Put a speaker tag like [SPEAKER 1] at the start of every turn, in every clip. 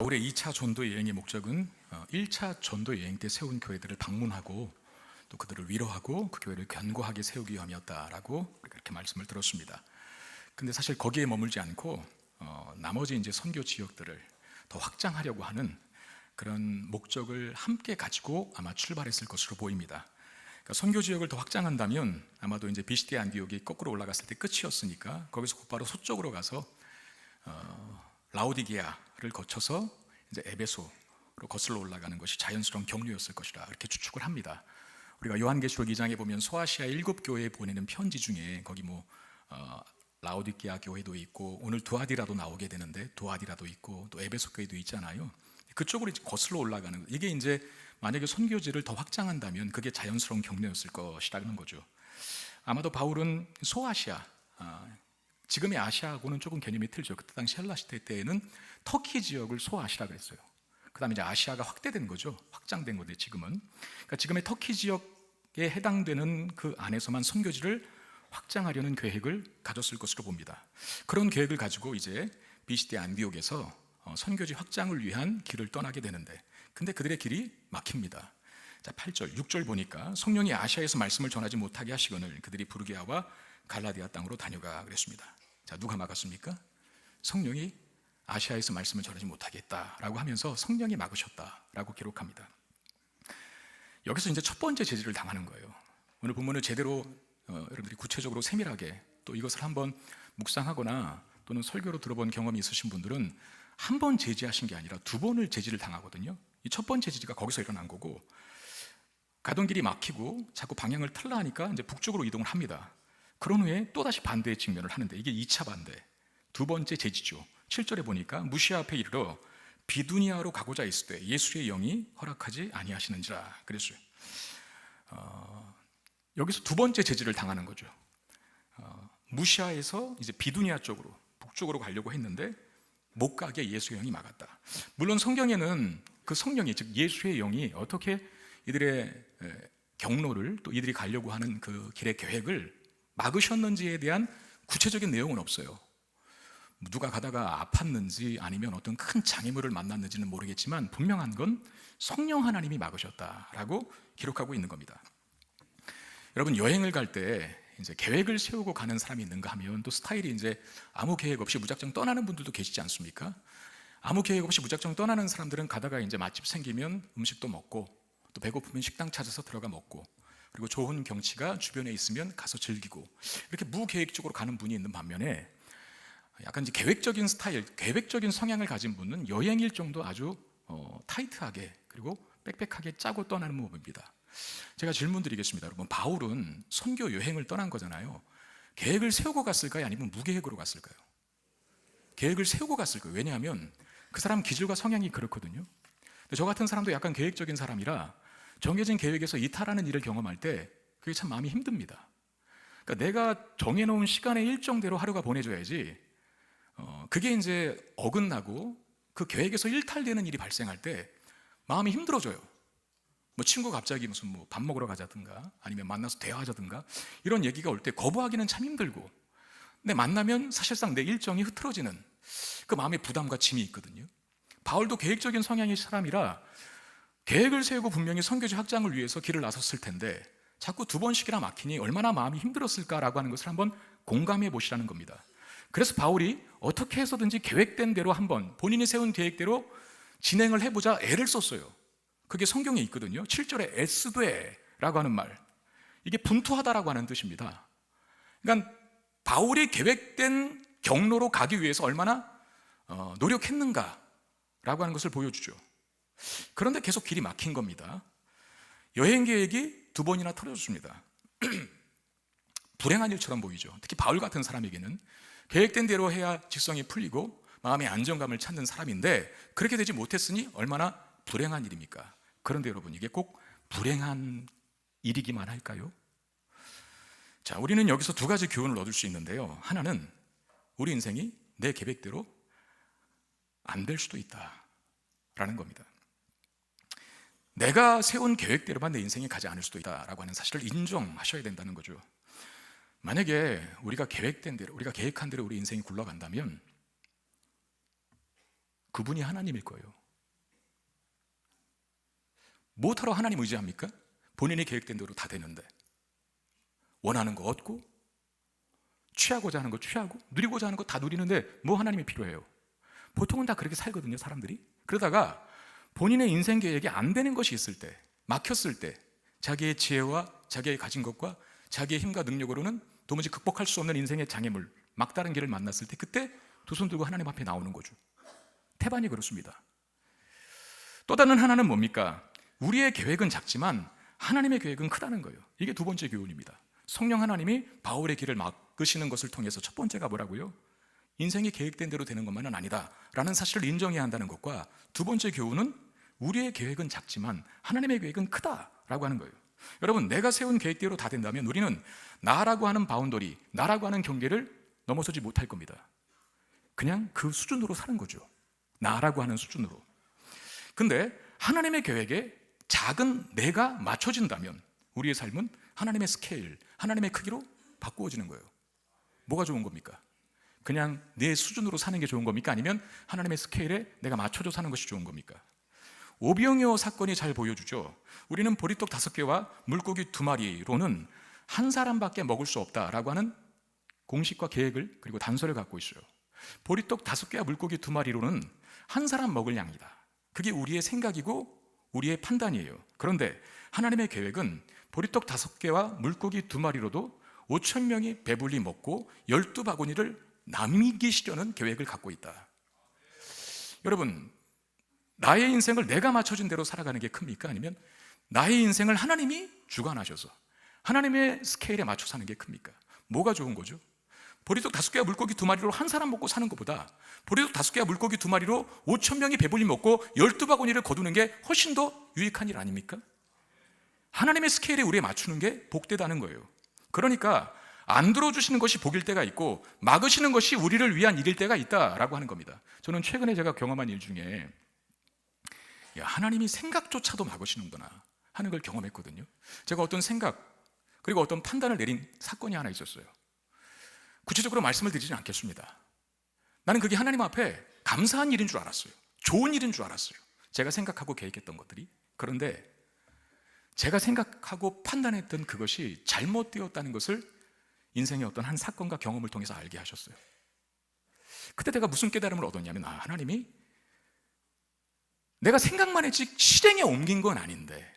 [SPEAKER 1] 바울의 2차 전도 여행의 목적은 1차 전도 여행 때 세운 교회들을 방문하고 또 그들을 위로하고 그 교회를 견고하게 세우기 위함이었다라고 그렇게 말씀을 들었습니다. 근데 사실 거기에 머물지 않고 나머지 이제 선교 지역들을 더 확장하려고 하는 그런 목적을 함께 가지고 아마 출발했을 것으로 보입니다. 그러니까 선교 지역을 더 확장한다면 아마도 이제 비시디 안디옥이 거꾸로 올라갔을 때 끝이었으니까 거기서 곧바로 서쪽으로 가서 라오디게아를 거쳐서 이제 에베소로 거슬러 올라가는 것이 자연스러운 경로였을 것이라 이렇게 추측을 합니다. 우리가 요한계시록 2장에 보면 소아시아 7교회에 보내는 편지 중에 거기 라오디게아 교회도 있고 오늘 두아디라도 나오게 되는데 두아디라도 있고 또 에베소 교회도 있잖아요. 그쪽으로 거슬러 올라가는 이게 이제 만약에 선교지를 더 확장한다면 그게 자연스러운 경로였을 것이라는 거죠. 아마도 바울은 소아시아, 지금의 아시아하고는 조금 개념이 틀죠. 그때 당시 헬라 시대 때에는 터키 지역을 소아시아라고 했어요. 그 다음에 이제 아시아가 확대된 거죠. 확장된 건데 지금은. 그러니까 지금의 터키 지역에 해당되는 그 안에서만 선교지를 확장하려는 계획을 가졌을 것으로 봅니다. 그런 계획을 가지고 이제 비시디 안디옥에서 선교지 확장을 위한 길을 떠나게 되는데 근데 그들의 길이 막힙니다. 자, 8절, 6절 보니까 성령이 아시아에서 말씀을 전하지 못하게 하시거늘 그들이 부르기아와 갈라디아 땅으로 다녀가 그랬습니다. 자, 누가 막았습니까? 성령이 아시아에서 말씀을 전하지 못하게 했다라고 하면서 성령이 막으셨다라고 기록합니다. 여기서 이제 첫 번째 제지를 당하는 거예요. 오늘 본문을 제대로 여러분들이 구체적으로 세밀하게 또 이것을 한번 묵상하거나 또는 설교로 들어본 경험이 있으신 분들은 한 번 제지하신 게 아니라 두 번을 제지를 당하거든요. 이 첫 번째 제지가 거기서 일어난 거고 가던 길이 막히고 자꾸 방향을 틀라 하니까 이제 북쪽으로 이동을 합니다. 그런 후에 또다시 반대의 직면을 하는데 이게 2차 반대, 두 번째 제지죠. 7절에 보니까 무시아 앞에 이르러 비두니아로 가고자 있을 때 예수의 영이 허락하지 아니하시는지라 그랬어요. 여기서 두 번째 제지를 당하는 거죠. 무시아에서 이제 비두니아 쪽으로 북쪽으로 가려고 했는데 못 가게 예수의 영이 막았다. 물론 성경에는 그 성령이 즉 예수의 영이 어떻게 이들의 경로를 또 이들이 가려고 하는 그 길의 계획을 막으셨는지에 대한 구체적인 내용은 없어요. 누가 가다가 아팠는지 아니면 어떤 큰 장애물을 만났는지는 모르겠지만 분명한 건 성령 하나님이 막으셨다라고 기록하고 있는 겁니다. 여러분 여행을 갈 때 이제 계획을 세우고 가는 사람이 있는가 하면 또 스타일이 이제 아무 계획 없이 무작정 떠나는 분들도 계시지 않습니까? 아무 계획 없이 무작정 떠나는 사람들은 가다가 이제 맛집 생기면 음식도 먹고 또 배고프면 식당 찾아서 들어가 먹고 그리고 좋은 경치가 주변에 있으면 가서 즐기고 이렇게 무계획적으로 가는 분이 있는 반면에 약간 이제 계획적인 스타일, 계획적인 성향을 가진 분은 여행 일정도 아주 타이트하게 그리고 빽빽하게 짜고 떠나는 모습입니다. 제가 질문 드리겠습니다. 여러분 바울은 선교 여행을 떠난 거잖아요. 계획을 세우고 갔을까요? 아니면 무계획으로 갔을까요? 계획을 세우고 갔을 거예요. 왜냐하면 그 사람 기질과 성향이 그렇거든요. 근데 저 같은 사람도 약간 계획적인 사람이라 정해진 계획에서 이탈하는 일을 경험할 때 그게 참 마음이 힘듭니다. 그러니까 내가 정해놓은 시간의 일정대로 하루가 보내줘야지 그게 이제 어긋나고 그 계획에서 일탈되는 일이 발생할 때 마음이 힘들어져요. 친구 갑자기 무슨 밥 먹으러 가자든가 아니면 만나서 대화하자든가 이런 얘기가 올 때 거부하기는 참 힘들고 근데 만나면 사실상 내 일정이 흐트러지는 그 마음의 부담과 짐이 있거든요. 바울도 계획적인 성향의 사람이라 계획을 세우고 분명히 선교지 확장을 위해서 길을 나섰을 텐데 자꾸 두 번씩이나 막히니 얼마나 마음이 힘들었을까라고 하는 것을 한번 공감해 보시라는 겁니다. 그래서 바울이 어떻게 해서든지 계획된 대로 한번 본인이 세운 계획대로 진행을 해보자 애를 썼어요. 그게 성경에 있거든요. 7절에 애쓰되라고 하는 말, 이게 분투하다라고 하는 뜻입니다. 그러니까 바울이 계획된 경로로 가기 위해서 얼마나 노력했는가라고 하는 것을 보여주죠. 그런데 계속 길이 막힌 겁니다. 여행 계획이 두 번이나 틀어졌습니다. 불행한 일처럼 보이죠. 특히 바울 같은 사람에게는 계획된 대로 해야 직성이 풀리고 마음의 안정감을 찾는 사람인데 그렇게 되지 못했으니 얼마나 불행한 일입니까? 그런데 여러분 이게 꼭 불행한 일이기만 할까요? 자, 우리는 여기서 두 가지 교훈을 얻을 수 있는데요. 하나는 우리 인생이 내 계획대로 안 될 수도 있다라는 겁니다. 내가 세운 계획대로만 내 인생이 가지 않을 수도 있다라고 하는 사실을 인정하셔야 된다는 거죠. 만약에 우리가 계획된 대로, 우리가 계획한 대로 우리 인생이 굴러간다면 그분이 하나님일 거예요. 무엇하러 하나님 의지합니까? 본인이 계획된 대로 다 되는데. 원하는 거 얻고, 취하고자 하는 거 취하고, 누리고자 하는 거 다 누리는데 뭐 하나님이 필요해요? 보통은 다 그렇게 살거든요, 사람들이. 그러다가 본인의 인생 계획이 안 되는 것이 있을 때, 막혔을 때, 자기의 지혜와 자기의 가진 것과 자기의 힘과 능력으로는 도무지 극복할 수 없는 인생의 장애물, 막다른 길을 만났을 때, 그때 두 손 들고 하나님 앞에 나오는 거죠. 태반이 그렇습니다. 또 다른 하나는 뭡니까? 우리의 계획은 작지만 하나님의 계획은 크다는 거예요. 이게 두 번째 교훈입니다. 성령 하나님이 바울의 길을 막으시는 것을 통해서 첫 번째가 뭐라고요? 인생이 계획된 대로 되는 것만은 아니다 라는 사실을 인정해야 한다는 것과, 두 번째 교훈은 우리의 계획은 작지만 하나님의 계획은 크다라고 하는 거예요. 여러분, 내가 세운 계획대로 다 된다면 우리는 나라고 하는 바운더리, 나라고 하는 경계를 넘어서지 못할 겁니다. 그냥 그 수준으로 사는 거죠. 나라고 하는 수준으로. 근데 하나님의 계획에 작은 내가 맞춰진다면 우리의 삶은 하나님의 스케일, 하나님의 크기로 바꾸어지는 거예요. 뭐가 좋은 겁니까? 그냥 내 수준으로 사는 게 좋은 겁니까? 아니면 하나님의 스케일에 내가 맞춰져 사는 것이 좋은 겁니까? 오병이어 사건이 잘 보여주죠. 우리는 보리떡 5개와 물고기 2마리로는 한 사람밖에 먹을 수 없다라고 하는 공식과 계획을, 그리고 단서를 갖고 있어요. 보리떡 5개와 물고기 2마리로는 한 사람 먹을 양이다. 그게 우리의 생각이고 우리의 판단이에요. 그런데 하나님의 계획은 보리떡 5개와 물고기 2마리로도 5,000명이 배불리 먹고 12바구니를 남기시려는 계획을 갖고 있다. 여러분, 나의 인생을 내가 맞춰진 대로 살아가는 게 큽니까? 아니면 나의 인생을 하나님이 주관하셔서 하나님의 스케일에 맞춰 사는 게 큽니까? 뭐가 좋은 거죠? 보리떡 5개와 물고기 2마리로 한 사람 먹고 사는 것보다 보리떡 5개와 물고기 2마리로 5,000명이 배불리 먹고 12바구니를 거두는 게 훨씬 더 유익한 일 아닙니까? 하나님의 스케일에 우리에 맞추는 게 복되다는 거예요. 그러니까 안 들어주시는 것이 복일 때가 있고 막으시는 것이 우리를 위한 일일 때가 있다라고 하는 겁니다. 저는 최근에 제가 경험한 일 중에, 야, 하나님이 생각조차도 막으시는구나 하는 걸 경험했거든요. 제가 어떤 생각 그리고 어떤 판단을 내린 사건이 하나 있었어요. 구체적으로 말씀을 드리진 않겠습니다. 나는 그게 하나님 앞에 감사한 일인 줄 알았어요. 좋은 일인 줄 알았어요. 제가 생각하고 계획했던 것들이. 그런데 제가 생각하고 판단했던 그것이 잘못되었다는 것을 인생의 어떤 한 사건과 경험을 통해서 알게 하셨어요. 그때 내가 무슨 깨달음을 얻었냐면, 하나님이 내가 생각만 했지 실행에 옮긴 건 아닌데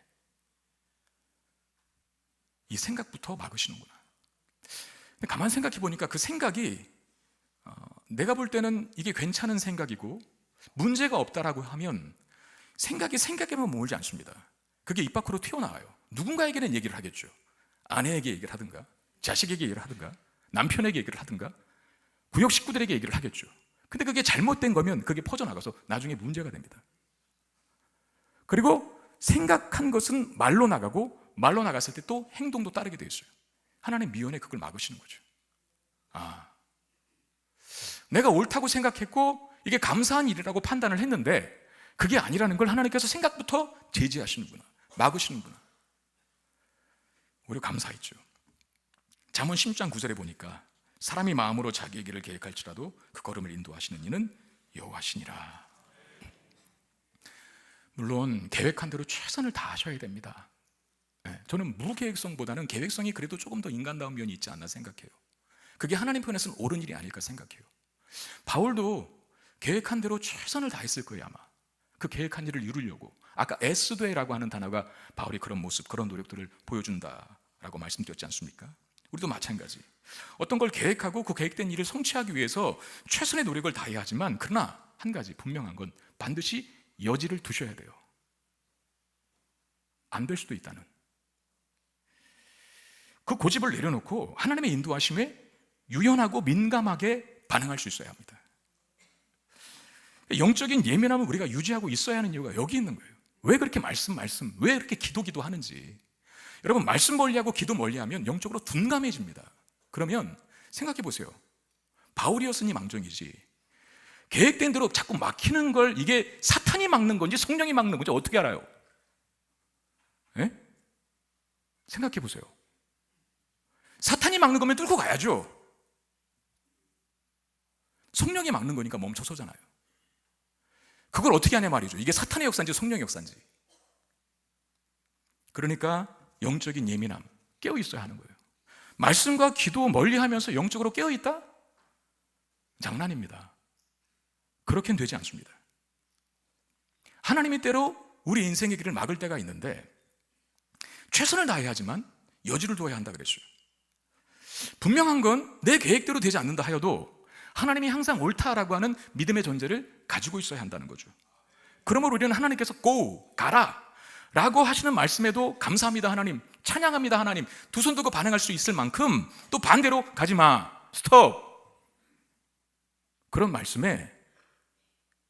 [SPEAKER 1] 이 생각부터 막으시는구나. 가만 생각해 보니까 그 생각이 내가 볼 때는 이게 괜찮은 생각이고 문제가 없다라고 하면 생각이 생각에만 머물지 않습니다. 그게 입 밖으로 튀어나와요. 누군가에게는 얘기를 하겠죠. 아내에게 얘기를 하든가, 자식에게 얘기를 하든가, 남편에게 얘기를 하든가, 구역 식구들에게 얘기를 하겠죠. 근데 그게 잘못된 거면 그게 퍼져나가서 나중에 문제가 됩니다. 그리고 생각한 것은 말로 나가고 말로 나갔을 때 또 행동도 따르게 되어 있어요. 하나님 미연에 그걸 막으시는 거죠. 내가 옳다고 생각했고 이게 감사한 일이라고 판단을 했는데 그게 아니라는 걸 하나님께서 생각부터 제지하시는구나, 막으시는구나. 오히려 감사했죠. 잠언 16장 9절에 보니까 사람이 마음으로 자기의 길을 계획할지라도 그 걸음을 인도하시는 이는 여호와시니라. 물론 계획한 대로 최선을 다하셔야 됩니다. 저는 무계획성보다는 계획성이 그래도 조금 더 인간다운 면이 있지 않나 생각해요. 그게 하나님 편에서는 옳은 일이 아닐까 생각해요. 바울도 계획한 대로 최선을 다했을 거예요. 아마 그 계획한 일을 이루려고. 아까 에스도에라고 하는 단어가 바울이 그런 모습, 그런 노력들을 보여준다라고 말씀드렸지 않습니까? 우리도 마찬가지. 어떤 걸 계획하고 그 계획된 일을 성취하기 위해서 최선의 노력을 다해야 하지만, 그러나 한 가지 분명한 건 반드시 여지를 두셔야 돼요. 안 될 수도 있다는 그 고집을 내려놓고 하나님의 인도하심에 유연하고 민감하게 반응할 수 있어야 합니다. 영적인 예민함을 우리가 유지하고 있어야 하는 이유가 여기 있는 거예요. 왜 그렇게 말씀 왜 이렇게 기도 하는지. 여러분, 말씀 멀리하고 기도 멀리하면 영적으로 둔감해집니다. 그러면 생각해 보세요. 바울이었으니 망정이지 계획된 대로 자꾸 막히는 걸 이게 사탄이 막는 건지 성령이 막는 건지 어떻게 알아요? 생각해 보세요. 사탄이 막는 거면 뚫고 가야죠. 성령이 막는 거니까 멈춰서잖아요. 그걸 어떻게 하냐 말이죠. 이게 사탄의 역사인지 성령의 역사인지. 그러니까 영적인 예민함, 깨어 있어야 하는 거예요. 말씀과 기도 멀리하면서 영적으로 깨어 있다? 장난입니다. 그렇게는 되지 않습니다. 하나님이 때로 우리 인생의 길을 막을 때가 있는데 최선을 다해야 하지만 여지를 둬야 한다 그랬어요. 분명한 건 내 계획대로 되지 않는다 하여도 하나님이 항상 옳다라고 하는 믿음의 존재를 가지고 있어야 한다는 거죠. 그러므로 우리는 하나님께서 go, 가라 라고 하시는 말씀에도 감사합니다 하나님, 찬양합니다 하나님, 두 손 들고 반응할 수 있을 만큼 또 반대로 가지마, 스톱, 그런 말씀에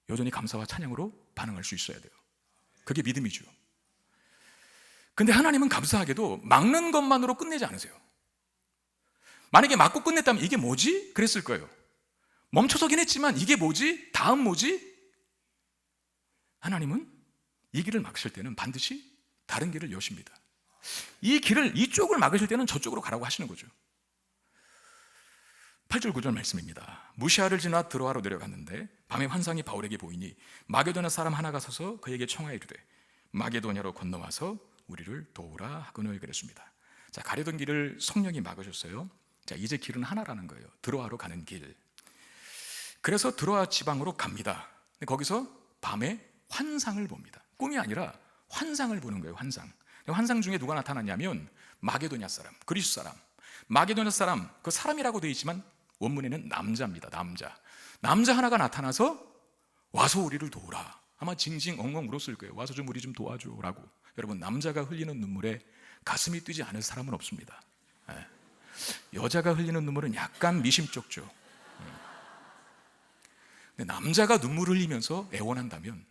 [SPEAKER 1] 여전히 감사와 찬양으로 반응할 수 있어야 돼요. 그게 믿음이죠. 근데 하나님은 감사하게도 막는 것만으로 끝내지 않으세요. 만약에 막고 끝냈다면 이게 뭐지? 그랬을 거예요. 멈춰서긴 했지만 이게 뭐지? 다음 뭐지? 하나님은 이 길을 막으실 때는 반드시 다른 길을 여십니다. 이 길을, 이쪽을 막으실 때는 저쪽으로 가라고 하시는 거죠. 8절 9절 말씀입니다. 무시아를 지나 드로아로 내려갔는데 밤에 환상이 바울에게 보이니 마게도냐 사람 하나가 서서 그에게 청하여 이르되 마게도냐로 건너와서 우리를 도우라 하거늘 그랬습니다. 자, 가려던 길을 성령이 막으셨어요. 자, 이제 길은 하나라는 거예요. 드로아로 가는 길. 그래서 드로아 지방으로 갑니다. 근데 거기서 밤에 환상을 봅니다. 꿈이 아니라 환상을 보는 거예요. 환상 중에 누가 나타났냐면 마게도냐 사람, 그리스 사람. 마게도냐 사람, 그 사람이라고 되어 있지만 원문에는 남자입니다. 남자 하나가 나타나서 와서 우리를 도우라. 아마 징징 엉엉 울었을 거예요. 와서 좀 우리 좀 도와줘라고. 여러분, 남자가 흘리는 눈물에 가슴이 뛰지 않을 사람은 없습니다. 여자가 흘리는 눈물은 약간 미심쩍죠. 근데 남자가 눈물을 흘리면서 애원한다면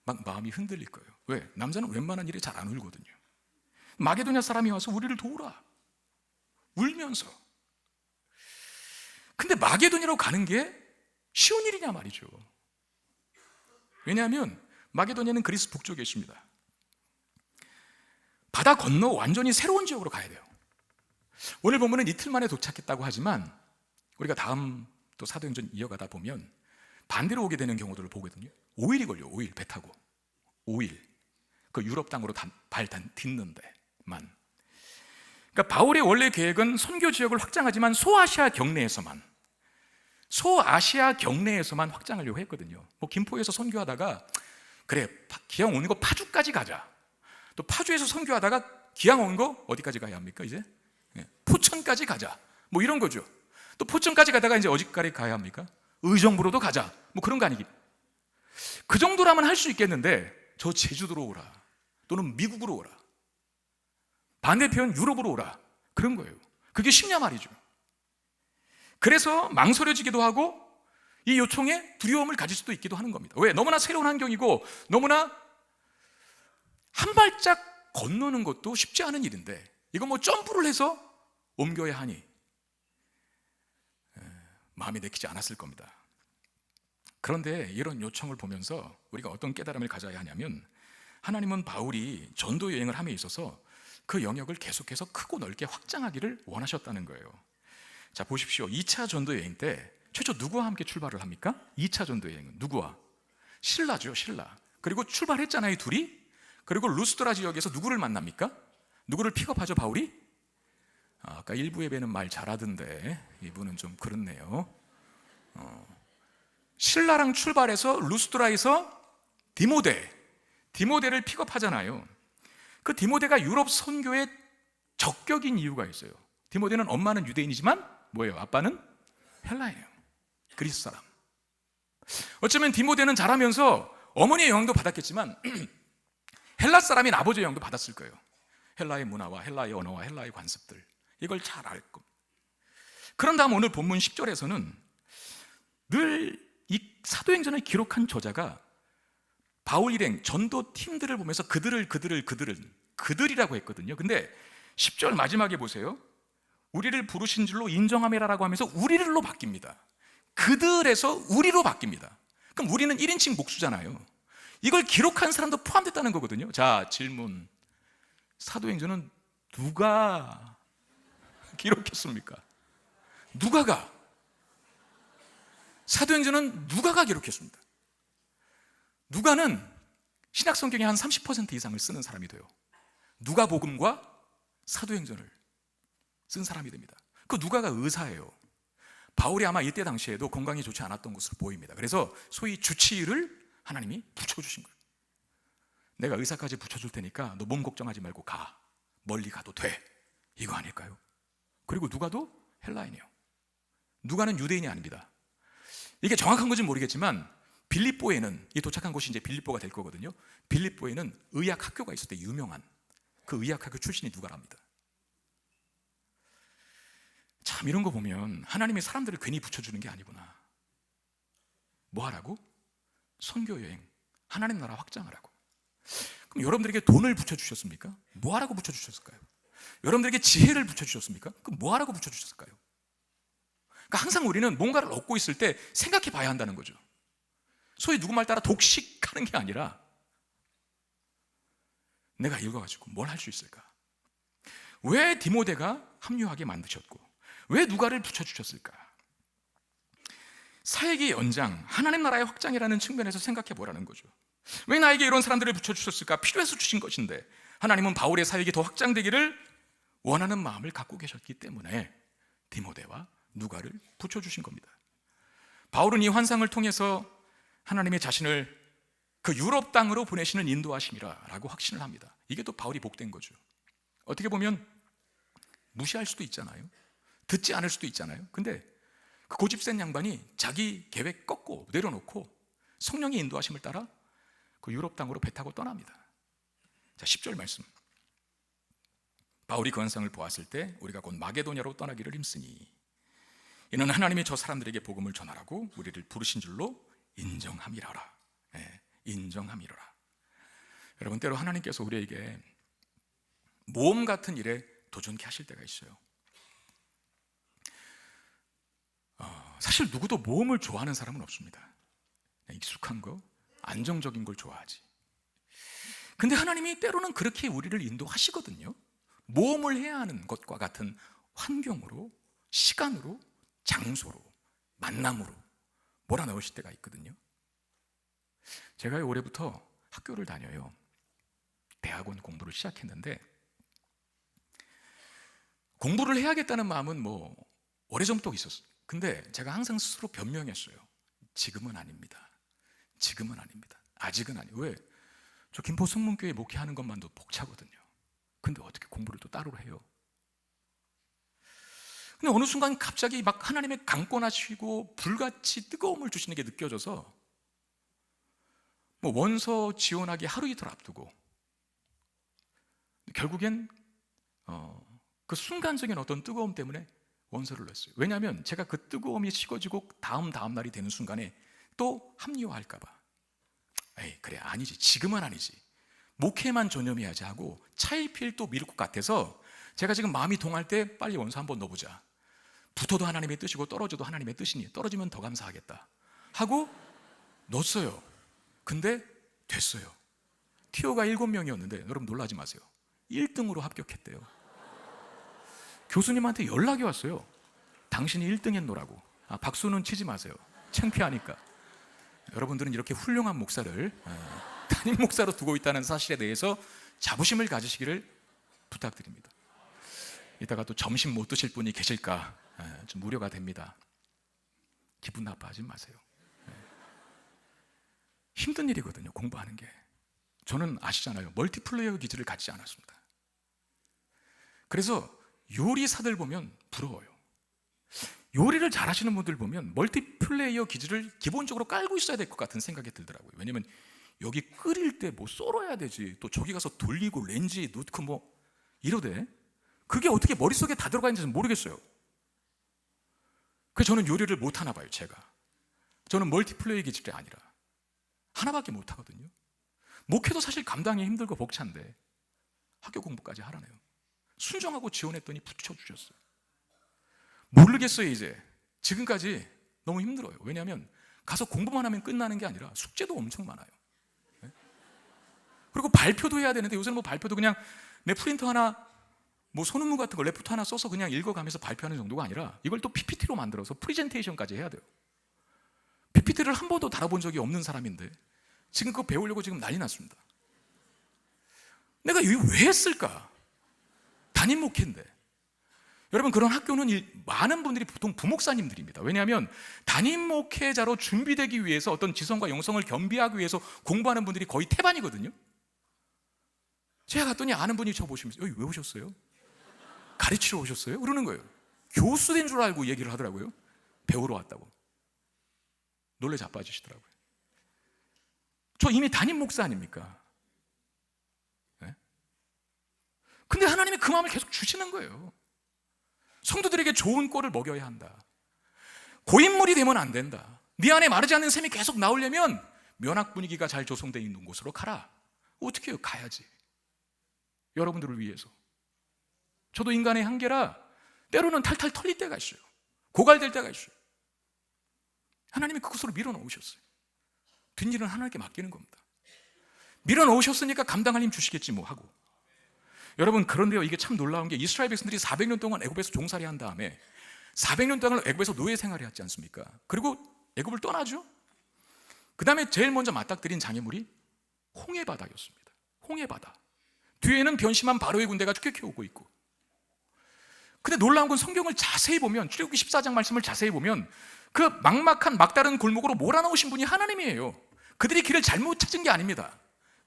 [SPEAKER 1] 막 마음이 흔들릴 거예요. 왜? 남자는 웬만한 일에 잘 안 울거든요. 마게도냐 사람이 와서 우리를 도우라, 울면서. 근데 마게도냐로 가는 게 쉬운 일이냐 말이죠. 왜냐하면 마게도냐는 그리스 북쪽에 있습니다. 바다 건너 완전히 새로운 지역으로 가야 돼요. 오늘 보면은 이틀 만에 도착했다고 하지만 우리가 다음 또 사도행전 이어가다 보면 반대로 오게 되는 경우들을 보거든요. 5일이 걸려요. 5일 배 타고 5일 그 유럽 땅으로 발 딛는 데만. 그러니까 바울의 원래 계획은 선교 지역을 확장하지만 소아시아 경내에서만 확장하려고 했거든요. 뭐 김포에서 선교하다가 그래 기왕 온 거 파주까지 가자. 또 파주에서 선교하다가 기왕 온 거 어디까지 가야 합니까? 이제 포천까지 가자. 뭐 이런 거죠. 또 포천까지 가다가 이제 어디까지 가야 합니까? 의정부로도 가자. 뭐 그런 거 아니겠. 그 정도라면 할 수 있겠는데 저 제주도로 오라. 또는 미국으로 오라. 반대편 유럽으로 오라. 그런 거예요. 그게 쉽냐 말이죠. 그래서 망설여지기도 하고 이 요청에 두려움을 가질 수도 있기도 하는 겁니다. 왜? 너무나 새로운 환경이고 너무나 한 발짝 건너는 것도 쉽지 않은 일인데 이거 뭐 점프를 해서 옮겨야 하니 마음이 내키지 않았을 겁니다. 그런데 이런 요청을 보면서 우리가 어떤 깨달음을 가져야 하냐면 하나님은 바울이 전도 여행을 함에 있어서 그 영역을 계속해서 크고 넓게 확장하기를 원하셨다는 거예요. 자, 보십시오. 2차 전도 여행 때 최초 누구와 함께 출발을 합니까? 2차 전도 여행은 누구와? 신라죠, 신라. 그리고 출발했잖아요, 둘이. 그리고 루스드라 지역에서 누구를 만납니까? 누구를 픽업하죠, 바울이? 아까 일부 예배는 말 잘하던데 이분은 좀 그렇네요. 신라랑 출발해서 루스드라에서 디모데를 픽업하잖아요. 그 디모데가 유럽 선교의 적격인 이유가 있어요. 디모데는 엄마는 유대인이지만 뭐예요? 아빠는 헬라예요. 그리스 사람. 어쩌면 디모데는 자라면서 어머니의 영향도 받았겠지만 헬라 사람인 아버지의 영향도 받았을 거예요. 헬라의 문화와 헬라의 언어와 헬라의 관습들, 이걸 잘 알 겁니다. 그런 다음 오늘 본문 10절에서는 늘 이 사도행전을 기록한 저자가 바울 일행 전도 팀들을 보면서 그들이라고 했거든요. 근데 10절 마지막에 보세요. 우리를 부르신 줄로 인정함이라고 하면서 우리를로 바뀝니다. 그들에서 우리로 바뀝니다. 그럼 우리는 1인칭 복수잖아요. 이걸 기록한 사람도 포함됐다는 거거든요. 자, 질문. 사도행전은 누가 기록했습니까? 누가가? 사도행전은 누가가 기록했습니다. 누가는 신약 성경의 한 30% 이상을 쓰는 사람이 돼요. 누가복음과 사도행전을 쓴 사람이 됩니다. 그 누가가 의사예요. 바울이 아마 이때 당시에도 건강이 좋지 않았던 것으로 보입니다. 그래서 소위 주치의를 하나님이 붙여주신 거예요. 내가 의사까지 붙여줄 테니까 너 몸 걱정하지 말고 가. 멀리 가도 돼. 이거 아닐까요? 그리고 누가도 헬라인이에요. 누가는 유대인이 아닙니다. 이게 정확한 건지는 모르겠지만 빌립보에는, 이 도착한 곳이 이제 빌립보가 될 거거든요. 빌립보에는 의학 학교가 있을 때 유명한 그 의학 학교 출신이 누가랍니다. 참, 이런 거 보면 하나님이 사람들을 괜히 붙여주는 게 아니구나. 뭐 하라고? 선교 여행, 하나님 나라 확장하라고. 그럼 여러분들에게 돈을 붙여주셨습니까? 뭐 하라고 붙여주셨을까요? 여러분들에게 지혜를 붙여주셨습니까? 그럼 뭐 하라고 붙여주셨을까요? 그러니까 항상 우리는 뭔가를 얻고 있을 때 생각해 봐야 한다는 거죠. 소위 누구 말 따라 독식하는 게 아니라 내가 읽어가지고 뭘 할 수 있을까? 왜 디모데가 합류하게 만드셨고 왜 누가를 붙여주셨을까? 사역의 연장, 하나님 나라의 확장이라는 측면에서 생각해 보라는 거죠. 왜 나에게 이런 사람들을 붙여주셨을까? 필요해서 주신 것인데 하나님은 바울의 사역이 더 확장되기를 원하는 마음을 갖고 계셨기 때문에 디모데와 누가를 붙여주신 겁니다. 바울은 이 환상을 통해서 하나님의 자신을 그 유럽 땅으로 보내시는 인도하심이라 라고 확신을 합니다. 이게 또 바울이 복된 거죠. 어떻게 보면 무시할 수도 있잖아요. 듣지 않을 수도 있잖아요. 근데 그 고집센 양반이 자기 계획 꺾고 내려놓고 성령의 인도하심을 따라 그 유럽 땅으로 배 타고 떠납니다. 자, 10절 말씀. 바울이 그 환상을 보았을 때 우리가 곧 마게도냐로 떠나기를 힘쓰니 이는 하나님이 저 사람들에게 복음을 전하라고 우리를 부르신 줄로 인정함이라라. 인정함이라라. 여러분, 때로 하나님께서 우리에게 모험 같은 일에 도전케 하실 때가 있어요. 사실 누구도 모험을 좋아하는 사람은 없습니다. 익숙한 거, 안정적인 걸 좋아하지. 근데 하나님이 때로는 그렇게 우리를 인도하시거든요. 모험을 해야 하는 것과 같은 환경으로, 시간으로, 장소로, 만남으로 몰아넣으실 때가 있거든요. 제가 올해부터 학교를 다녀요. 대학원 공부를 시작했는데 공부를 해야겠다는 마음은 뭐 오래전부터 있었어요. 근데 제가 항상 스스로 변명했어요. 지금은 아닙니다. 지금은 아닙니다. 아직은 아니에요. 왜? 저 김포 성문교회 목회하는 것만도 벅차거든요. 근데 어떻게 공부를 또 따로 해요? 근데 어느 순간 갑자기 막 하나님의 강권하시고 불같이 뜨거움을 주시는 게 느껴져서 뭐 원서 지원하기 하루 이틀 앞두고 결국엔 그 순간적인 어떤 뜨거움 때문에 원서를 냈어요. 왜냐하면 제가 그 뜨거움이 식어지고 다음 날이 되는 순간에 또 합리화할까 봐. 에이, 그래, 아니지. 지금은 아니지. 목회만 전념해야지 하고 차일피일 또 미룰 것 같아서 제가 지금 마음이 동할 때 빨리 원서 한번 넣어보자. 붙어도 하나님의 뜻이고 떨어져도 하나님의 뜻이니 떨어지면 더 감사하겠다 하고 넣었어요. 근데 됐어요. 티오가 7명이었는데 여러분 놀라지 마세요. 1등으로 합격했대요. 교수님한테 연락이 왔어요. 당신이 1등 했노라고. 박수는 치지 마세요. 창피하니까. 여러분들은 이렇게 훌륭한 목사를 담임 목사로 두고 있다는 사실에 대해서 자부심을 가지시기를 부탁드립니다. 이따가 또 점심 못 드실 분이 계실까 좀 우려가 됩니다. 기분 나빠하지 마세요. 힘든 일이거든요, 공부하는 게. 저는 아시잖아요, 멀티플레이어 기질을 갖지 않았습니다. 그래서 요리사들 보면 부러워요. 요리를 잘하시는 분들 보면 멀티플레이어 기질을 기본적으로 깔고 있어야 될 것 같은 생각이 들더라고요. 왜냐면 여기 끓일 때 뭐 썰어야 되지, 또 저기 가서 돌리고 렌즈에 넣고 뭐 이러대. 그게 어떻게 머릿속에 다 들어가 있는지 모르겠어요. 그래서 저는 요리를 못하나 봐요. 제가 저는 멀티플레이어 기질이 아니라 하나밖에 못하거든요. 목회도 사실 감당이 힘들고 벅찬데 학교 공부까지 하라네요. 순종하고 지원했더니 붙여주셨어요. 모르겠어요. 이제 지금까지 너무 힘들어요. 왜냐하면 가서 공부만 하면 끝나는 게 아니라 숙제도 엄청 많아요. 네? 그리고 발표도 해야 되는데 요새는 뭐 발표도 그냥 내 프린터 하나 뭐 소논문 같은 거 레포트 하나 써서 그냥 읽어가면서 발표하는 정도가 아니라 이걸 또 PPT로 만들어서 프리젠테이션까지 해야 돼요. PPT를 한 번도 달아본 적이 없는 사람인데 지금 그거 배우려고 지금 난리 났습니다. 내가 이거 왜 했을까? 담임 목회인데. 여러분, 그런 학교는 많은 분들이 보통 부목사님들입니다. 왜냐하면 담임 목회자로 준비되기 위해서 어떤 지성과 영성을 겸비하기 위해서 공부하는 분들이 거의 태반이거든요. 제가 갔더니 아는 분이 저 보시면서 여기 왜 오셨어요? 가르치러 오셨어요? 그러는 거예요. 교수 된 줄 알고 얘기를 하더라고요. 배우러 왔다고. 놀래 자빠지시더라고요. 저 이미 담임 목사 아닙니까? 네? 근데 하나님이 그 마음을 계속 주시는 거예요. 성도들에게 좋은 꼴을 먹여야 한다. 고인물이 되면 안 된다. 네 안에 마르지 않는 샘이 계속 나오려면 면학 분위기가 잘 조성되어 있는 곳으로 가라. 어떻게 해요? 가야지. 여러분들을 위해서. 저도 인간의 한계라 때로는 탈탈 털릴 때가 있어요. 고갈될 때가 있어요. 하나님이 그곳으로 밀어넣으셨어요. 뒷일은 하나님께 맡기는 겁니다. 밀어넣으셨으니까 감당할 힘 주시겠지 뭐 하고. 여러분, 그런데요, 이게 참 놀라운 게 이스라엘 백성들이 400년 동안 애굽에서 종살이 한 다음에 400년 동안 애굽에서 노예 생활을 했지 않습니까? 그리고 애굽을 떠나죠. 그 다음에 제일 먼저 맞닥뜨린 장애물이 홍해바다였습니다. 홍해바다. 뒤에는 변심한 바로의 군대가 추격해 오고 있고. 근데 놀라운 건 성경을 자세히 보면, 출애굽기 14장 말씀을 자세히 보면 그 막막한 막다른 골목으로 몰아넣으신 분이 하나님이에요. 그들이 길을 잘못 찾은 게 아닙니다.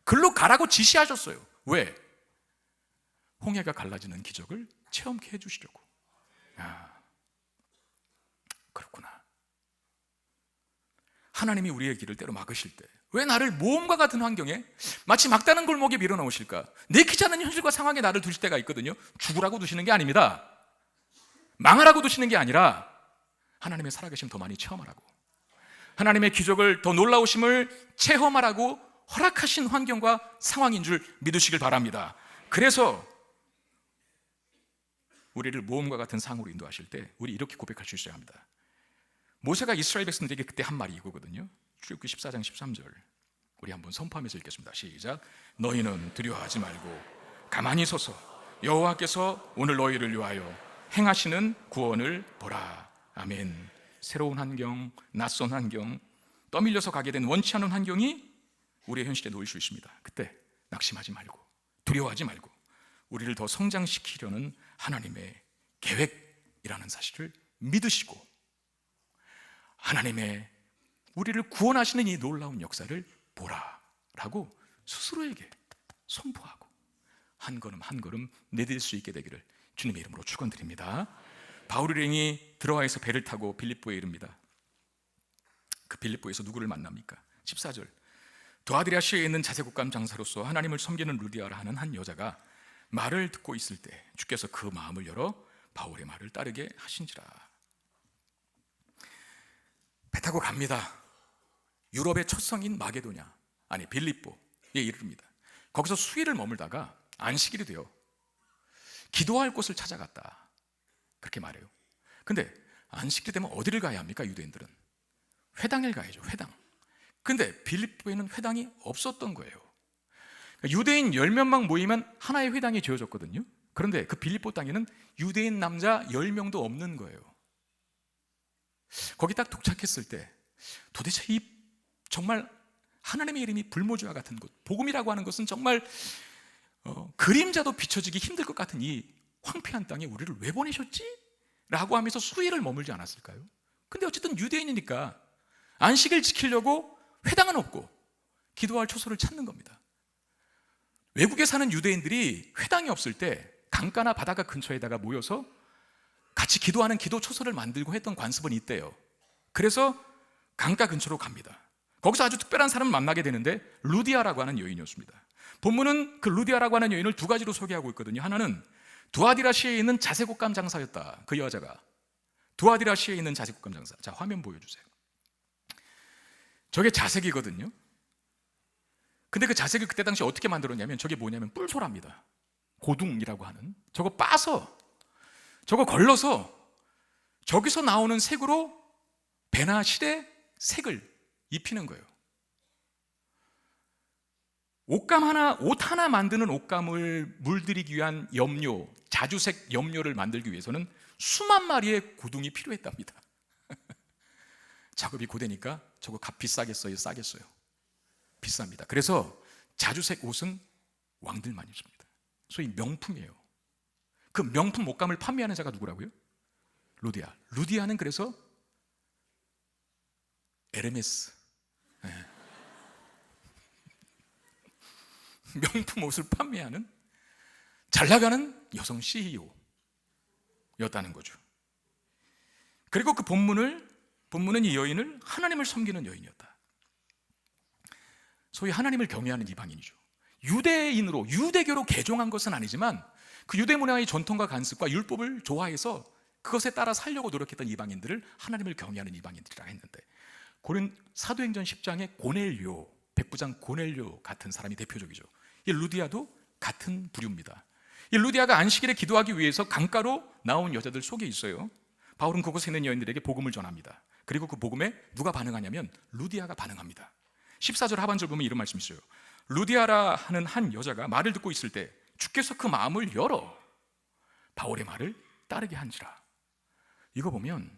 [SPEAKER 1] 글로 가라고 지시하셨어요. 왜? 홍해가 갈라지는 기적을 체험케 해주시려고. 그렇구나. 하나님이 우리의 길을 때로 막으실 때 왜 나를 모험과 같은 환경에 마치 막다른 골목에 밀어넣으실까? 내키지 않는 현실과 상황에 나를 두실 때가 있거든요. 죽으라고 두시는 게 아닙니다. 망하라고 두시는 게 아니라 하나님의 살아계심 더 많이 체험하라고, 하나님의 기적을 더 놀라우심을 체험하라고 허락하신 환경과 상황인 줄 믿으시길 바랍니다. 그래서 우리를 모험과 같은 상황으로 인도하실 때 우리 이렇게 고백할 수 있어야 합니다. 모세가 이스라엘 백성들에게 그때 한 말이 이거거든요. 출애굽기 14장 13절 우리 한번 선포하면서 읽겠습니다. 시작. 너희는 두려워하지 말고 가만히 서서 여호와께서 오늘 너희를 위하여 행하시는 구원을 보라. 아멘. 새로운 환경, 낯선 환경, 떠밀려서 가게 된 원치 않은 환경이 우리의 현실에 놓일 수 있습니다. 그때 낙심하지 말고 두려워하지 말고 우리를 더 성장시키려는 하나님의 계획이라는 사실을 믿으시고 하나님의 우리를 구원하시는 이 놀라운 역사를 보라라고 스스로에게 선포하고 한 걸음 한 걸음 내딜 수 있게 되기를 주님의 이름으로 축원드립니다. 바울 일행이 드로아에서 배를 타고 빌립보에 이릅니다. 그 빌립보에서 누구를 만납니까? 14절 두아디라시에 있는 자색국감 장사로서 하나님을 섬기는 루디아라 하는 한 여자가 말을 듣고 있을 때 주께서 그 마음을 열어 바울의 말을 따르게 하신지라. 배 타고 갑니다. 유럽의 첫 성인 마게도냐, 아니 빌립보에 이릅니다. 거기서 수일을 머물다가 안식일이 되어 기도할 곳을 찾아갔다, 그렇게 말해요. 근데 안식일이 되면 어디를 가야 합니까? 유대인들은 회당을 가야죠. 회당. 근데 빌립보에는 회당이 없었던 거예요. 유대인 10명만 모이면 하나의 회당이 지어졌거든요. 그런데 그 빌립보 땅에는 유대인 남자 10명도 없는 거예요. 거기 딱 도착했을 때 도대체 이 정말 하나님의 이름이 불모지와 같은 곳, 복음이라고 하는 것은 정말 그림자도 비춰지기 힘들 것 같은 이 황폐한 땅에 우리를 왜 보내셨지? 라고 하면서 수일을 머물지 않았을까요? 근데 어쨌든 유대인이니까 안식일 지키려고 회당은 없고 기도할 초소를 찾는 겁니다. 외국에 사는 유대인들이 회당이 없을 때 강가나 바닷가 근처에다가 모여서 같이 기도하는 기도 초소를 만들고 했던 관습은 있대요. 그래서 강가 근처로 갑니다. 거기서 아주 특별한 사람을 만나게 되는데 루디아라고 하는 여인이었습니다. 본문은 그 루디아라고 하는 여인을 두 가지로 소개하고 있거든요. 하나는 두아디라시에 있는 자색옷감 장사였다. 그 여자가 두아디라시에 있는 자색옷감 장사. 자, 화면 보여주세요. 저게 자색이거든요. 근데 그 자색을 그때 당시 어떻게 만들었냐면 저게 뭐냐면 뿔소랍니다. 고둥이라고 하는 저거 빠서 저거 걸러서 저기서 나오는 색으로 배나 실에 색을 입히는 거예요. 옷 하나 만드는 옷감을 물들이기 위한 염료, 자주색 염료를 만들기 위해서는 수만 마리의 고둥이 필요했답니다. 작업이 고되니까 저거 값 비싸겠어요? 싸겠어요? 비쌉니다. 그래서 자주색 옷은 왕들만 입습니다. 소위 명품이에요. 그 명품 옷감을 판매하는 자가 누구라고요? 루디아. 루디아는 그래서 에르메스, 네. 명품 옷을 판매하는 잘 나가는 여성 CEO였다는 거죠. 그리고 그 본문은 이 여인을 하나님을 섬기는 여인이었다. 소위 하나님을 경외하는 이방인이죠. 유대인으로, 유대교로 개종한 것은 아니지만 그 유대 문화의 전통과 관습과 율법을 좋아해서 그것에 따라 살려고 노력했던 이방인들을 하나님을 경외하는 이방인들이라 했는데, 사도행전 10장에 고넬료, 백부장 고넬료 같은 사람이 대표적이죠. 이 루디아도 같은 부류입니다. 이 루디아가 안식일에 기도하기 위해서 강가로 나온 여자들 속에 있어요. 바울은 그곳에 있는 여인들에게 복음을 전합니다. 그리고 그 복음에 누가 반응하냐면 루디아가 반응합니다. 14절 하반절 보면 이런 말씀이 있어요. 루디아라 하는 한 여자가 말을 듣고 있을 때 주께서 그 마음을 열어 바울의 말을 따르게 한지라. 이거 보면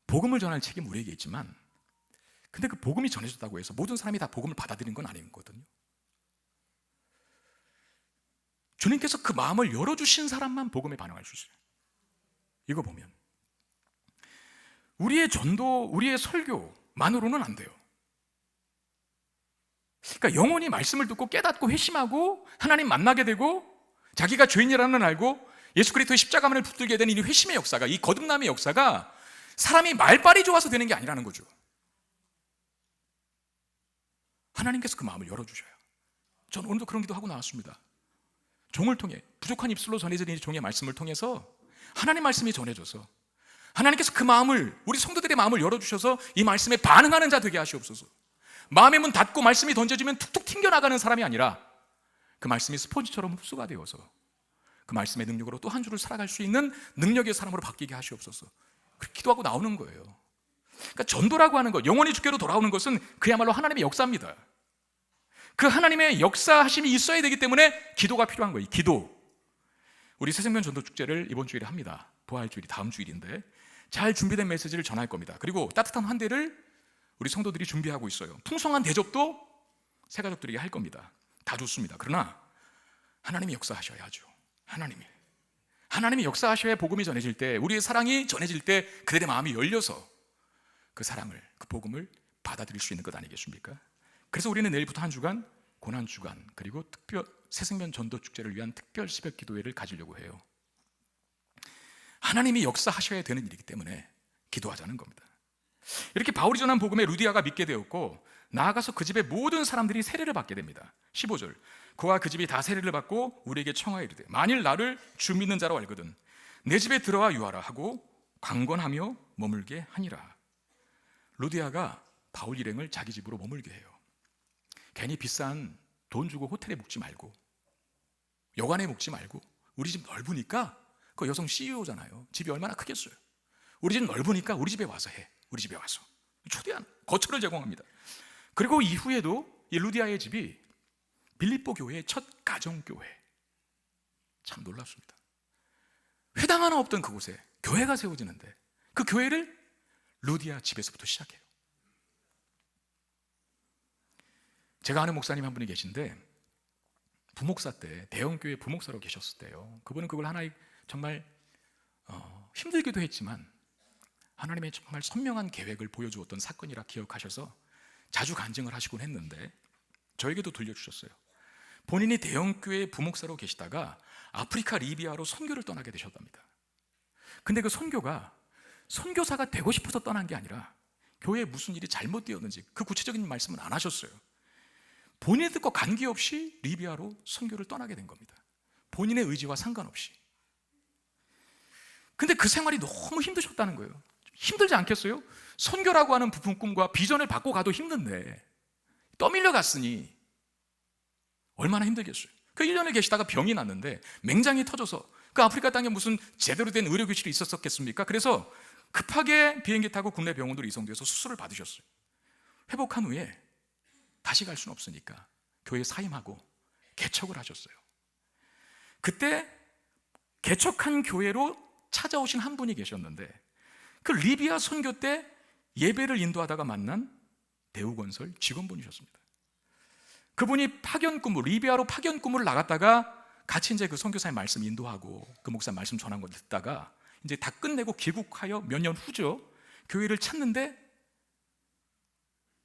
[SPEAKER 1] 복음을 전할 책임 우리에게 있지만, 근데 그 복음이 전해졌다고 해서 모든 사람이 다 복음을 받아들인 건 아니거든요. 주님께서 그 마음을 열어주신 사람만 복음에 반응할 수 있어요. 이거 보면 우리의 전도, 우리의 설교만으로는 안 돼요. 그러니까 영혼이 말씀을 듣고 깨닫고 회심하고 하나님 만나게 되고 자기가 죄인이라는 걸 알고 예수 그리스도의 십자가만을 붙들게 되는 이 회심의 역사가, 이 거듭남의 역사가 사람이 말빨이 좋아서 되는 게 아니라는 거죠. 하나님께서 그 마음을 열어주셔요. 저는 오늘도 그런 기도하고 나왔습니다. 종을 통해, 부족한 입술로 전해지는 종의 말씀을 통해서 하나님 말씀이 전해져서 하나님께서 그 마음을, 우리 성도들의 마음을 열어주셔서 이 말씀에 반응하는 자 되게 하시옵소서. 마음의 문 닫고 말씀이 던져지면 툭툭 튕겨나가는 사람이 아니라 그 말씀이 스폰지처럼 흡수가 되어서 그 말씀의 능력으로 또 한 주를 살아갈 수 있는 능력의 사람으로 바뀌게 하시옵소서. 그렇게 기도하고 나오는 거예요. 그러니까 전도라고 하는 것, 영원히 주께로 돌아오는 것은 그야말로 하나님의 역사입니다. 그 하나님의 역사하심이 있어야 되기 때문에 기도가 필요한 거예요. 기도. 우리 새생명 전도축제를 이번 주일에 합니다. 부활주일이 다음 주일인데 잘 준비된 메시지를 전할 겁니다. 그리고 따뜻한 환대를 우리 성도들이 준비하고 있어요. 풍성한 대접도 새 가족들에게 할 겁니다. 다 좋습니다. 그러나 하나님이 역사하셔야죠. 하나님이 역사하셔야 복음이 전해질 때, 우리의 사랑이 전해질 때 그들의 마음이 열려서 그 사랑을, 그 복음을 받아들일 수 있는 것 아니겠습니까? 그래서 우리는 내일부터 한 주간 고난주간, 그리고 특별 새생명 전도축제를 위한 특별 새벽 기도회를 가지려고 해요. 하나님이 역사하셔야 되는 일이기 때문에 기도하자는 겁니다. 이렇게 바울이 전한 복음에 루디아가 믿게 되었고, 나아가서 그 집의 모든 사람들이 세례를 받게 됩니다. 15절, 그와 그 집이 다 세례를 받고 우리에게 청하여 이르되 만일 나를 주 믿는 자로 알거든 내 집에 들어와 유하라 하고 강권하며 머물게 하니라. 루디아가 바울 일행을 자기 집으로 머물게 해요. 괜히 비싼 돈 주고 호텔에 묵지 말고, 여관에 묵지 말고, 우리 집 넓으니까, 그 여성 CEO잖아요. 집이 얼마나 크겠어요. 우리 집 넓으니까 우리 집에 와서 해. 우리 집에 와서 초대한 거처를 제공합니다. 그리고 이후에도 이 루디아의 집이 빌립보 교회의 첫 가정교회. 참 놀랍습니다. 회당 하나 없던 그곳에 교회가 세워지는데 그 교회를 루디아 집에서부터 시작해요. 제가 아는 목사님 한 분이 계신데 부목사 때, 대형교회 부목사로 계셨을 때요, 그분은 그걸 하나의 정말 힘들기도 했지만 하나님의 정말 선명한 계획을 보여주었던 사건이라 기억하셔서 자주 간증을 하시곤 했는데 저에게도 들려주셨어요. 본인이 대형교회 부목사로 계시다가 아프리카 리비아로 선교를 떠나게 되셨답니다. 근데 그 선교가 선교사가 되고 싶어서 떠난 게 아니라 교회에 무슨 일이 잘못되었는지 그 구체적인 말씀은 안 하셨어요. 본인의 뜻과 관계없이 리비아로 선교를 떠나게 된 겁니다. 본인의 의지와 상관없이. 근데 그 생활이 너무 힘드셨다는 거예요. 힘들지 않겠어요? 선교라고 하는 부푼 꿈과 비전을 받고 가도 힘든데 떠밀려 갔으니 얼마나 힘들겠어요. 그 1년을 계시다가 병이 났는데 맹장이 터져서 그 아프리카 땅에 무슨 제대로 된 의료교실이 있었겠습니까? 그래서 급하게 비행기 타고 국내 병원으로 이송돼서 수술을 받으셨어요. 회복한 후에 다시 갈 수는 없으니까 교회에 사임하고 개척을 하셨어요. 그때 개척한 교회로 찾아오신 한 분이 계셨는데 그 리비아 선교 때 예배를 인도하다가 만난 대우건설 직원분이셨습니다. 그분이 파견 근무, 리비아로 파견 근무를 나갔다가 같이 이제 그 선교사의 말씀 인도하고 그 목사 말씀 전한 거 듣다가 이제 다 끝내고 귀국하여 몇 년 후죠. 교회를 찾는데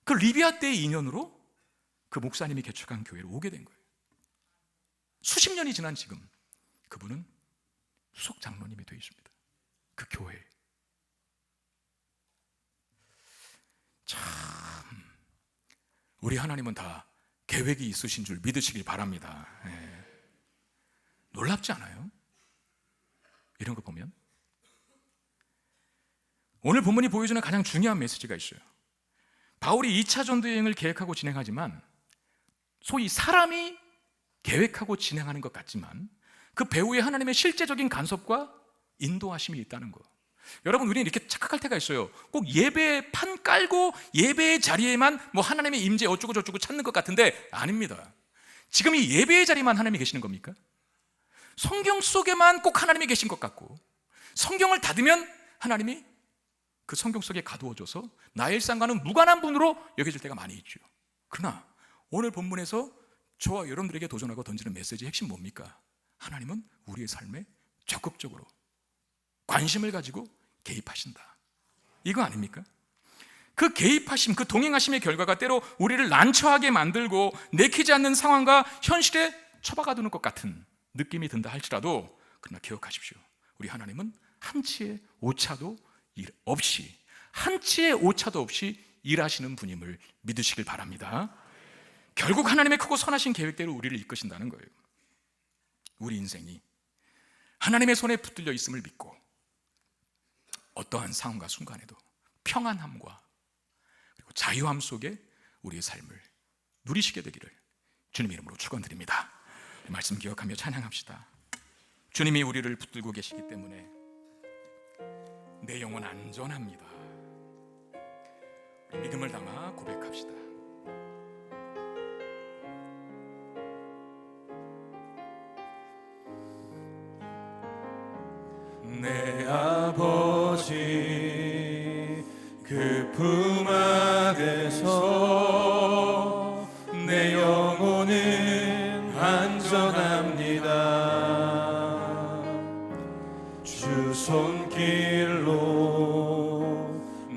[SPEAKER 1] 그 리비아 때의 인연으로 그 목사님이 개척한 교회로 오게 된 거예요. 수십 년이 지난 지금 그분은 수석 장로님이 되어 있습니다. 그 교회에. 참 우리 하나님은 다 계획이 있으신 줄 믿으시길 바랍니다. 예. 놀랍지 않아요? 이런 거 보면 오늘 본문이 보여주는 가장 중요한 메시지가 있어요. 바울이 2차 전도 여행을 계획하고 진행하지만 소위 사람이 계획하고 진행하는 것 같지만 그 배후에 하나님의 실제적인 간섭과 인도하심이 있다는 거. 여러분, 우리는 이렇게 착각할 때가 있어요. 꼭 예배 판 깔고 예배의 자리에만 뭐 하나님의 임재 어쩌고 저쩌고 찾는 것 같은데 아닙니다. 지금 이 예배의 자리만 하나님이 계시는 겁니까? 성경 속에만 꼭 하나님이 계신 것 같고 성경을 닫으면 하나님이 그 성경 속에 가두어져서 나의 일상과는 무관한 분으로 여겨질 때가 많이 있죠. 그러나 오늘 본문에서 저와 여러분들에게 도전하고 던지는 메시지의 핵심 뭡니까? 하나님은 우리의 삶에 적극적으로 관심을 가지고 개입하신다. 이거 아닙니까? 그 개입하심, 그 동행하심의 결과가 때로 우리를 난처하게 만들고 내키지 않는 상황과 현실에 처박아 두는 것 같은 느낌이 든다 할지라도 그러나 기억하십시오. 우리 하나님은 한치의 오차도 없이 일하시는 분임을 믿으시길 바랍니다. 결국 하나님의 크고 선하신 계획대로 우리를 이끄신다는 거예요. 우리 인생이 하나님의 손에 붙들려 있음을 믿고 어떠한 상황과 순간에도 평안함과 그리고 자유함 속에 우리의 삶을 누리시게 되기를 주님의 이름으로 축원드립니다. 말씀 기억하며 찬양합시다. 주님이 우리를 붙들고 계시기 때문에 내 영혼 안전합니다. 우리 믿음을 담아 고백합시다.
[SPEAKER 2] 내 아버지 그 품 안에서 내 영혼은 안전합니다. 주 손길로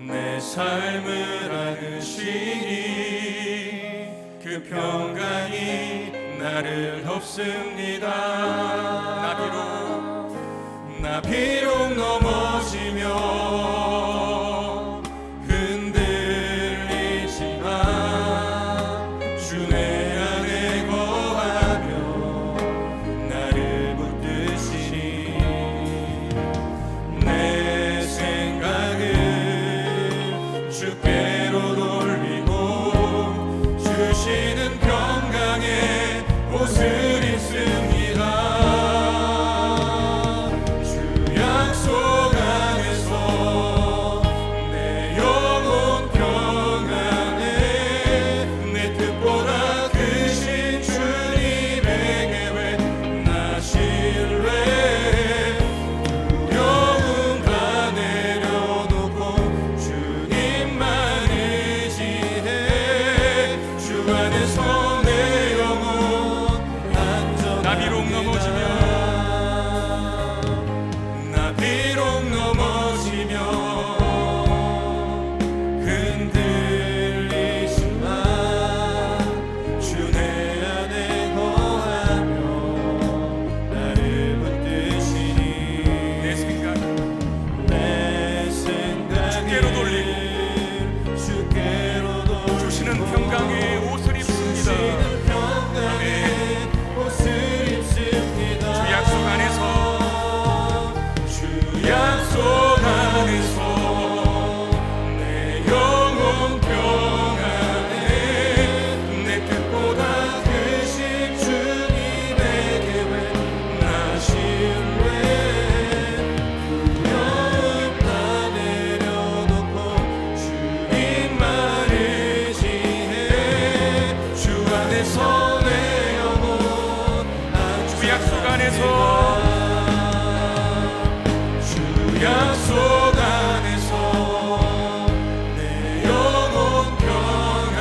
[SPEAKER 2] 내 삶을 안으시니 그 평강이 나를 덮습니다. 나 비록 넘어지며 흔들리지만 주 내 안에 거하며 나를 붙드시니 내 생각을 주께로 돌리고 주시는 평강의 옷을 입습니다. 약속 안에서 내 영혼 평안에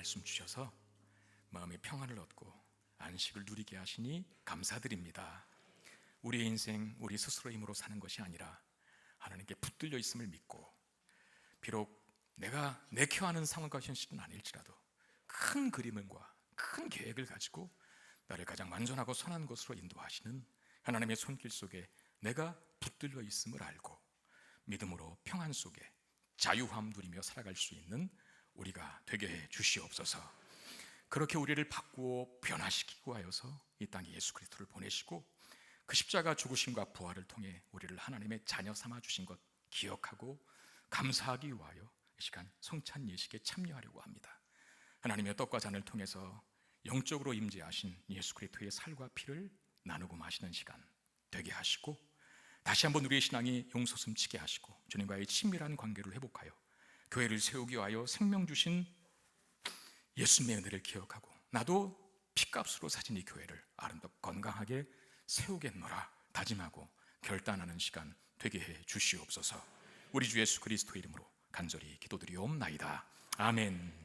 [SPEAKER 1] 말씀 주셔서 마음의 평안을 얻고 안식을 누리게 하시니 감사드립니다. 우리의 인생 우리 스스로의 힘으로 사는 것이 아니라 하나님께 붙들려 있음을 믿고, 비록 내가 내켜하는 상황과 현실은 아닐지라도 큰 그림과 큰 계획을 가지고 나를 가장 완전하고 선한 곳으로 인도하시는 하나님의 손길 속에 내가 붙들려 있음을 알고 믿음으로 평안 속에 자유함 누리며 살아갈 수 있는 우리가 되게 해 주시옵소서. 그렇게 우리를 바꾸어 변화시키고 하여서 이 땅에 예수 그리스도를 보내시고 그 십자가 죽으심과 부활을 통해 우리를 하나님의 자녀 삼아 주신 것 기억하고 감사하기 위하여 이 시간 성찬 예식에 참여하려고 합니다. 하나님의 떡과 잔을 통해서 영적으로 임재하신 예수 그리스도의 살과 피를 나누고 마시는 시간 되게 하시고, 다시 한번 우리의 신앙이 용솟음치게 하시고 주님과의 친밀한 관계를 회복하여 교회를 세우기 위하여 생명 주신 예수님의 은혜를 기억하고 나도 피값으로 사신 이 교회를 아름답고 건강하게 세우겠노라 다짐하고 결단하는 시간 되게 해 주시옵소서. 우리 주 예수 그리스도의 이름으로 간절히 기도드리옵나이다. 아멘.